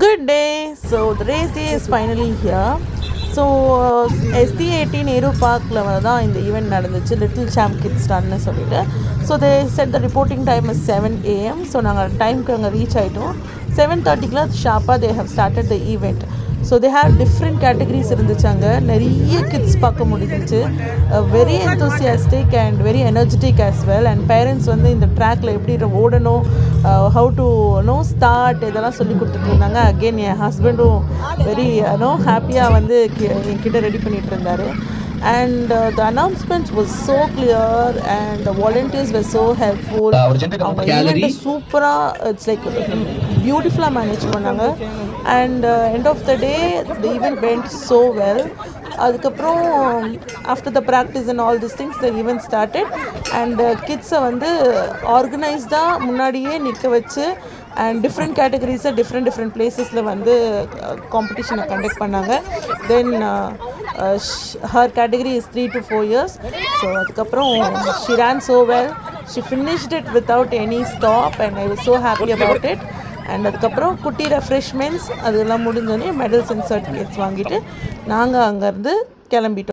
Good day. So the race day is finally here. So SD18 Nehru Parkல தான் இந்த event நடந்துச்சு, little champ kids ரன்னு சொல்லிட்டு. So they set the reporting time is 7 AM. So நாங்கள் டைமுக்கு அங்கே reach ஆகிட்டோம். 7:30 ஷார்ப்பாக they have started the event. So they have different categories இருந்துச்சு. அங்கே நிறைய கிட்ஸ் பார்க்க முடிஞ்சிச்சு. Very enthusiastic and very energetic as well. And parents வந்து இந்த ட்ராக்ல எப்படி ஓடணும், ஹவு டு ஸ்டார்ட் இதெல்லாம் சொல்லி கொடுத்துட்ருந்தாங்க. அகெயின் என் ஹஸ்பண்டும் வெரி ஹாப்பியாக வந்து என்கிட்ட ரெடி பண்ணிகிட்டு இருந்தார். And the announcements was so clear and the volunteers were so helpful. அவங்க ஈவெண்ட்டை சூப்பராக இட்ஸ் லைக் பியூட்டிஃபுல்லாக மேனேஜ் பண்ணாங்க. And end of the day the event went so well. அதுக்கப்புறம் after the practice and all this things the event started. And கிட்ஸை வந்து ஆர்கனைஸ்டாக முன்னாடியே நிற்க வச்சு அண்ட் டிஃப்ரெண்ட் கேட்டகரிஸை டிஃப்ரெண்ட் பிளேஸஸில் வந்து காம்படிஷனை கண்டக்ட் பண்ணாங்க. Then her category is 3 to 4 years. So அதுக்கப்புறம் she ran so well. She finished it without any stop and I was so happy about it. And அதுக்கப்புறம் குட்டி ரெஃப்ரெஷ்மெண்ட்ஸ் அதெல்லாம் முடிஞ்சோடனே மெடல்ஸ் அண்ட் சர்டிஃபிகேட்ஸ் வாங்கிட்டு நாங்கள் அங்கேருந்து கிளம்பிட்டோம்.